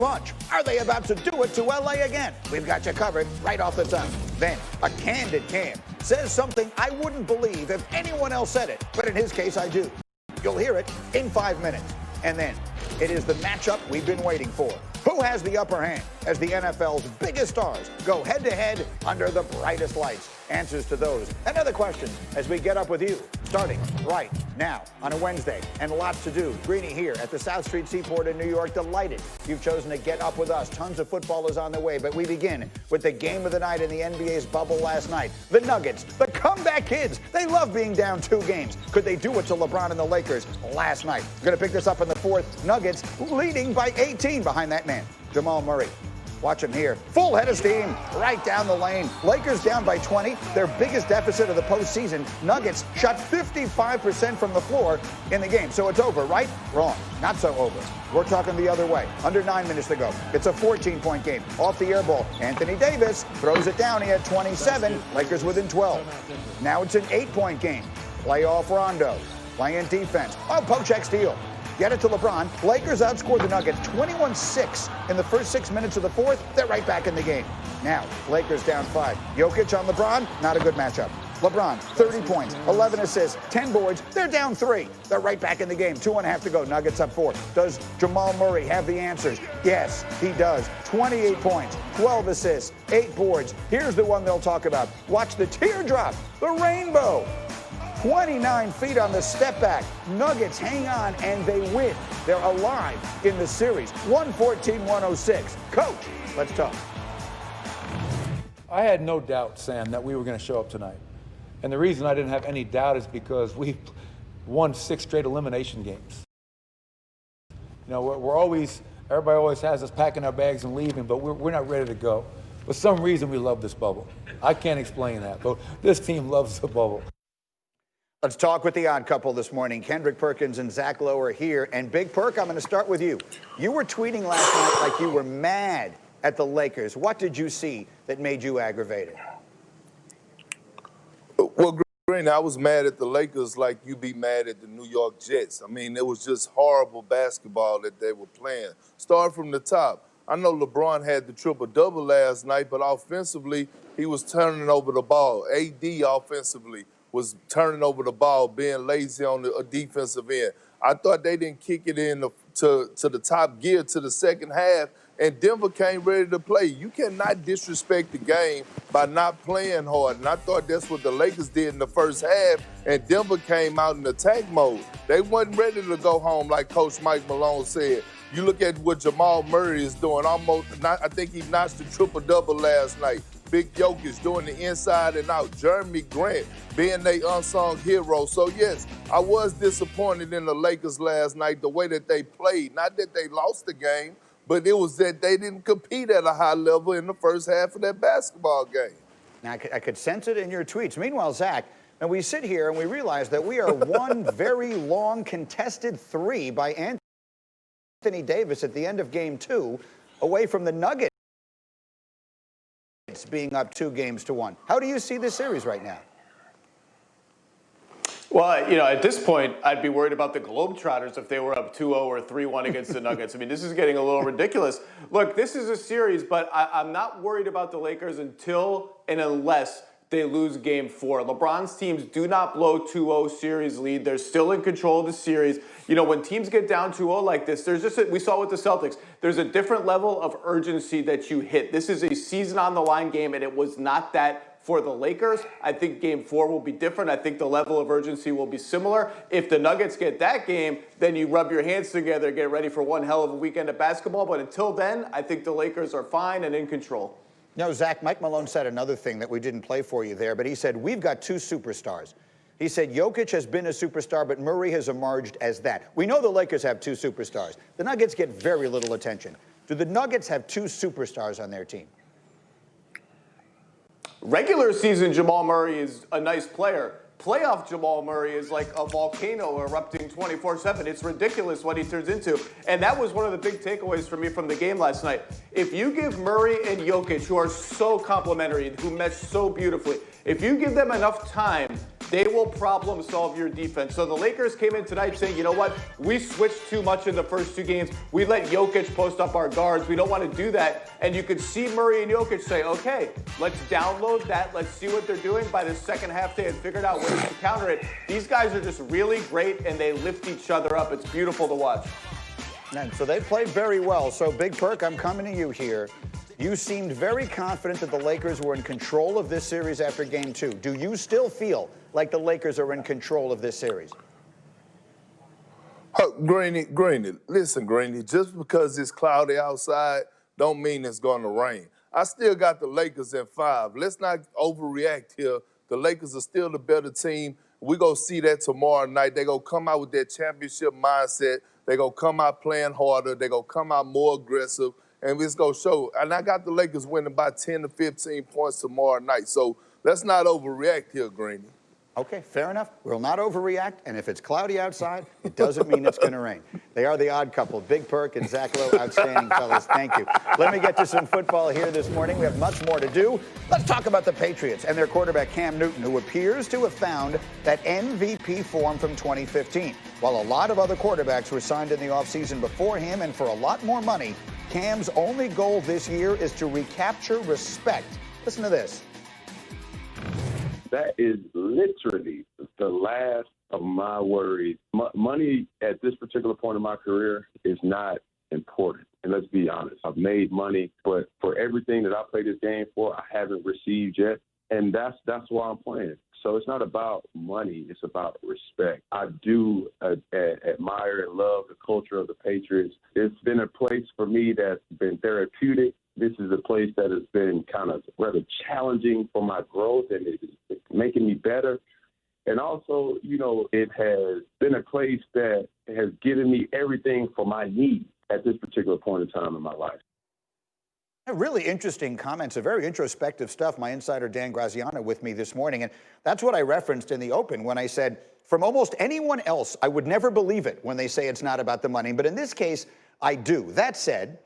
Watch. Are they about to do it to LA again? We've got you covered right off the top. Then, a candid Cam says something I wouldn't believe if anyone else said it, but in his case, I do. You'll hear it in 5 minutes. And then, it is the matchup we've been waiting for. Who has the upper hand as the NFL's biggest stars go head-to-head under the brightest lights? Answers to those and other questions as we get up with you, starting right now on a Wednesday. And lots to do. Greeny here at the South Street Seaport in New York. Delighted you've chosen to get up with us. Tons of football is on the way, but we begin with the game of the night in the NBA's bubble last night. The Nuggets, the comeback kids. They love being down 2 games. Could they do it to LeBron and the Lakers last night? Going to pick this up in the fourth. Nuggets leading by 18 behind that man, Jamal Murray. Watch him here. Full head of steam right down the lane. Lakers down by 20, their biggest deficit of the postseason. Nuggets shot 55% from the floor in the game. So it's over, right? Wrong. Not so over. We're talking the other way. Under 9 minutes to go. It's a 14-point game. Off the air ball. Anthony Davis throws it down. He had 27. Lakers within 12. Now it's an 8-point game. Playoff Rondo. Playing defense. Oh, poke check steal. Get it to LeBron. Lakers outscored the Nuggets 21-6 in the first 6 minutes of the fourth. They're right back in the game. Now, Lakers down 5. Jokic on LeBron, not a good matchup. LeBron, 30 points, 11 assists, 10 boards. They're down 3. They're right back in the game. 2.5 to go. Nuggets up 4. Does Jamal Murray have the answers? Yes, he does. 28 points, 12 assists, 8 boards. Here's the one they'll talk about. Watch the teardrop, the rainbow. 29 feet on the step back. Nuggets hang on and they win. They're alive in the series. 114-106. Coach, let's talk. I had no doubt, Sam, that we were going to show up tonight. And the reason I didn't have any doubt is because we won 6 straight elimination games. You know, everybody always has us packing our bags and leaving, but we're not ready to go. For some reason, we love this bubble. I can't explain that, but this team loves the bubble. Let's talk with the odd couple this morning. Kendrick Perkins and Zach Lowe are here. And Big Perk, I'm going to start with you. You were tweeting last night like you were mad at the Lakers. What did you see that made you aggravated? Well, Green, I was mad at the Lakers like you be mad at the New York Jets. I mean, it was just horrible basketball that they were playing. Start from the top. I know LeBron had the triple-double last night, but offensively, he was turning over the ball. AD offensively was turning over the ball, being lazy on the defensive end. I thought they didn't kick it in to the top gear to the second half, and Denver came ready to play. You cannot disrespect the game by not playing hard, and I thought that's what the Lakers did in the first half, and Denver came out in attack mode. They wasn't ready to go home like Coach Mike Malone said. You look at what Jamal Murray is doing. I think he notched the triple-double last night. Big Jokic doing the inside and out. Jeremy Grant being the unsung hero. So, yes, I was disappointed in the Lakers last night, the way that they played. Not that they lost the game, but it was that they didn't compete at a high level in the first half of that basketball game. Now, I could sense it in your tweets. Meanwhile, Zach, and we sit here and we realize that we are one very long contested 3 by Anthony Davis at the end of Game 2 away from the Nuggets being up 2-1. How do you see this series right now? Well, you know, at this point, I'd be worried about the Globetrotters if they were up 2-0 or 3-1 against the Nuggets. I mean, this is getting a little ridiculous. Look, this is a series, but I'm not worried about the Lakers until and unless they lose Game 4. LeBron's teams do not blow 2-0 series lead. They're still in control of the series. You know, when teams get down 2-0 like this, there's just we saw with the Celtics, there's a different level of urgency that you hit. This is a season on the line game, and it was not that for the Lakers. I think Game 4 will be different. I think the level of urgency will be similar. If the Nuggets get that game, then you rub your hands together, get ready for one hell of a weekend of basketball. But until then, I think the Lakers are fine and in control. No, Zach, Mike Malone said another thing that we didn't play for you there, but he said, we've got 2 superstars. He said, Jokic has been a superstar, but Murray has emerged as that. We know the Lakers have 2 superstars. The Nuggets get very little attention. Do the Nuggets have 2 superstars on their team? Regular season Jamal Murray is a nice player. Playoff Jamal Murray is like a volcano erupting 24/7. It's ridiculous what he turns into. And that was one of the big takeaways for me from the game last night. If you give Murray and Jokic, who are so complementary, who mesh so beautifully, if you give them enough time they will problem solve your defense. So the Lakers came in tonight saying, you know what, we switched too much in the first two games. We let Jokic post up our guards. We don't want to do that. And you could see Murray and Jokic say, okay, let's download that. Let's see what they're doing. By the second half, they had figured out ways to counter it. These guys are just really great, and they lift each other up. It's beautiful to watch. And so they played very well. So, Big Perk, I'm coming to you here. You seemed very confident that the Lakers were in control of this series after Game 2. Do you still feel like the Lakers are in control of this series? Greeny, listen, Greeny, just because it's cloudy outside don't mean it's going to rain. I still got the Lakers in 5. Let's not overreact here. The Lakers are still the better team. We're going to see that tomorrow night. They're going to come out with that championship mindset. They're going to come out playing harder. They're going to come out more aggressive. And it's going to show. And I got the Lakers winning by 10 to 15 points tomorrow night. So let's not overreact here, Greeny. Okay, fair enough. We'll not overreact, and if it's cloudy outside, it doesn't mean it's going to rain. They are the odd couple, Big Perk and Zach Lowe. Outstanding, fellas. Thank you. Let me get to some football here this morning. We have much more to do. Let's talk about the Patriots and their quarterback, Cam Newton, who appears to have found that MVP form from 2015. While a lot of other quarterbacks were signed in the offseason before him and for a lot more money, Cam's only goal this year is to recapture respect. Listen to this. That is literally the last of my worries. Money at this particular point in my career is not important. And let's be honest, I've made money, but for everything that I play this game for, I haven't received yet. And that's why I'm playing. So it's not about money. It's about respect. I do admire and love the culture of the Patriots. It's been a place for me that's been therapeutic. This is a place that has been kind of rather challenging for my growth, and it's making me better. And also, you know, it has been a place that has given me everything for my needs at this particular point in time in my life. Really interesting comments, very introspective stuff. My insider, Dan Graziano, with me this morning. And that's what I referenced in the open when I said, from almost anyone else, I would never believe it when they say it's not about the money. But in this case, I do. That said,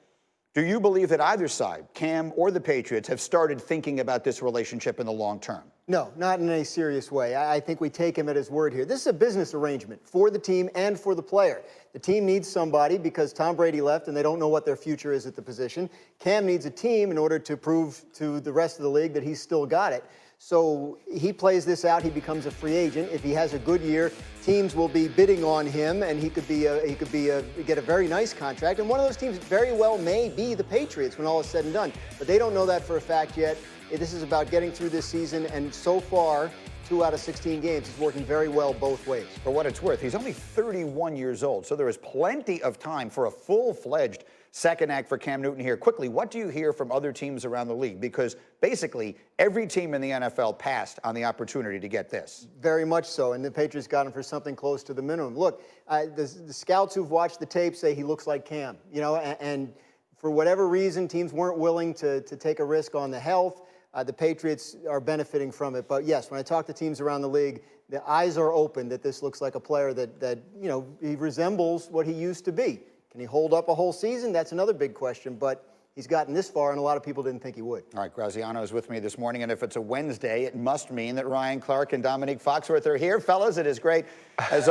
do you believe that either side, Cam or the Patriots, have started thinking about this relationship in the long term? No, not in any serious way. I think we take him at his word here. This is a business arrangement for the team and for the player. The team needs somebody because Tom Brady left and they don't know what their future is at the position. Cam needs a team in order to prove to the rest of the league that he's still got it. So he plays this out. He becomes a free agent. If he has a good year, teams will be bidding on him, and he could get a very nice contract. And one of those teams very well may be the Patriots when all is said and done. But they don't know that for a fact yet. This is about getting through this season, and so far, 2 out of 16 games, it's working very well both ways. For what it's worth, he's only 31 years old, so there is plenty of time for a full-fledged second act for Cam Newton here. Quickly, what do you hear from other teams around the league? Because basically, every team in the NFL passed on the opportunity to get this. Very much so, and the Patriots got him for something close to the minimum. Look, the scouts who've watched the tape say he looks like Cam, you know, and for whatever reason, teams weren't willing to take a risk on the health. The Patriots are benefiting from it. But yes, when I talk to teams around the league, the eyes are open that this looks like a player that you know, he resembles what he used to be. Can he hold up a whole season? That's another big question, but he's gotten this far, and a lot of people didn't think he would. All right, Graziano is with me this morning, and if it's a Wednesday, it must mean that Ryan Clark and Dominique Foxworth are here. Fellas, it is great. As